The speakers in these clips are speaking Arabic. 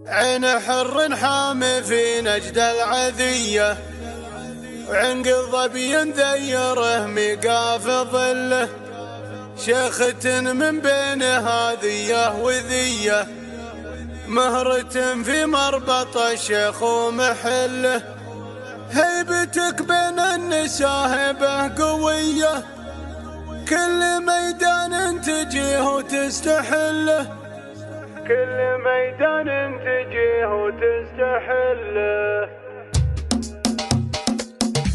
عين حر حامي في نجد العذية، وعنق الظبي ذيره ميقاف ظله، شيخة من بين هذية وذية، مهرة في مربط الشيخ ومحله، هيبتك بين النساء هبة قوية، كل ميدان تجيه وتستحله، كل ميدان تجيه وتستحله.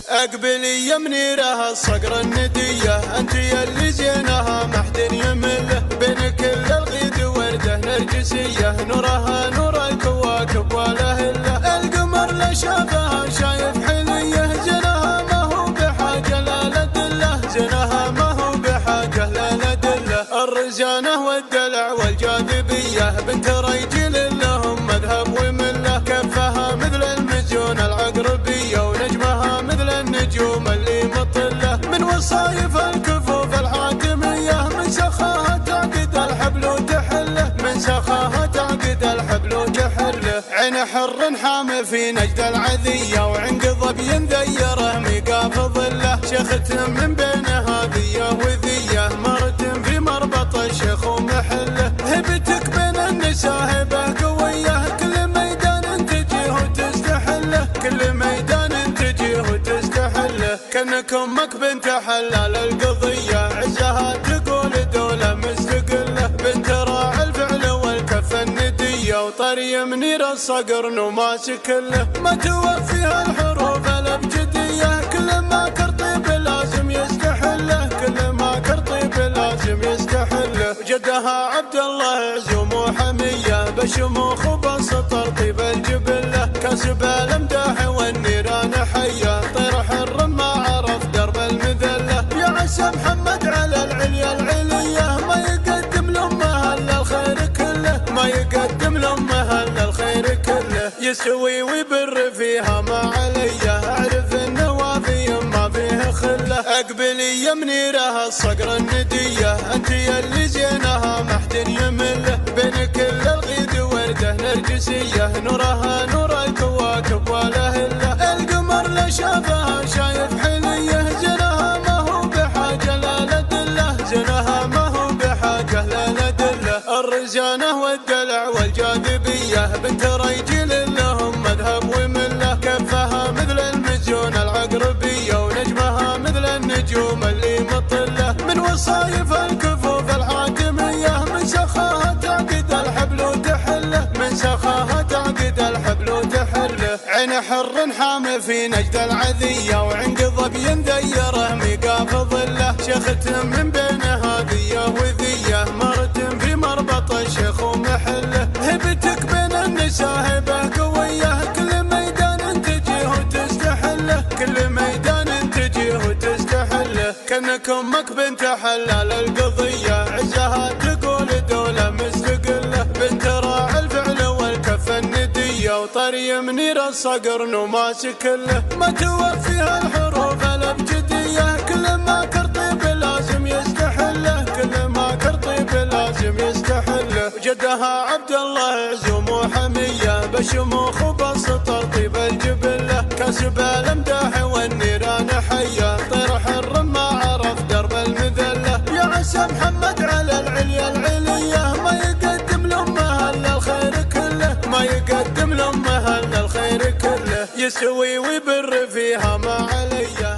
اقبلي يا منيره الصقر النديه، انت يلي زينها محد يمله، بين كل الغيد ورده نرجسيه، نورها نور الكواكب والاهله، القمر لا شافها شايف حليه، زينها ما هو بحاجه لا لدله، زينها ما هو بحاجه لا لدله، الرزانه والدلع والجاذبيه، بنت رجل لهم مذهب ومله، كفها مثل المزيون العقربيه، ونجمها مثل النجوم اللي مطله، من وصايف الكفوف الحاتميه، من سخاها تعقد الحبل وتحله، من سخاها تعقد الحبل وتحله، عين حر حامي في نجد العذيه، وعنق ظبي ذيره ميقاف ظله، شيخة من بين هذيه وذيه، مرة في مربط الشيخ ومحله، هبتك بين النساء هبه قويه، كل ميدان تجيه وتستحله، كل ميدان تجيه وتستحله، كانك امك بنت حلال القضيه، عزها تقول دوله مستقله، بنت راعي الفعل والكف النديه، وطري منير الصقر نماسك له، ما توفيها الحروف الابجديه، كل ما كرطيب لازم يستحله، كل ما كرطيب لازم يستحله، وجدها عبد الله عزوم وحميه، بشموخ وبسط طيب الجبله، كاسب الامداح والنيران حيه، طير حر ما عرف درب المذله، يا عسى محمد على العليا العليه، ما يقدم لامه الا الخير كله، ما يقدم لامه الا الخير كله، يسوي ويبر فيها ما عليه، اعرف النوافي ما فيه خله، اقبلي يا منيره الصقر النديه، انت يلي زينها محد يمله، بين كل الغيد ورده نرجسيه، نورها نور الكواكب والاهله، القمر لا شافها شايف حليه، زينها ما هو بحاجه لا لدله، زينها ما هو بحاجه لا لدله، الرزانه والدلع والجاذبيه، بنت رجل لهم مذهب ومله، كفها مثل المزيون العقربيه، ونجمها مثل النجوم اللي مطله، من وصايف الكفوف الحاتميه، من سخاها تعقد الحبل وتحله، من سخاها تعقد الحبل وتحله، عين حر حامي في نجد العذيه، وعنق ظبي ذيره ميقاف ظله، شيخة من بين هذيه وذيه، مرة في مربط الشيخ ومحله، هبتك بين النساء هبه قويه، كل ميدان تجيه وتستحله، كل ميدان تجيه وتستحله، كانك امك بنت حلال القضيه، عزها تقول دوله مستقله، بنت راعي الفعل والكف النديه، وطري منير الصقر نماسك له، ما توفيها الحروف الابجديه، كل ما كرطيب لازم يستحله، كل ما كرطيب لازم يستحله، وجدها عبد الله عزوم وحميه، بشموخ وبسط طيب الجبله، كاسب الامداح والنيران حيه، طير حر ما عرف درب المذله، يا عسى محمد على العليا العليه، ما يقدم لامه الا الخير كله، ما يقدم لامه الا الخير كله، يسوي ويبر فيها ما عليه.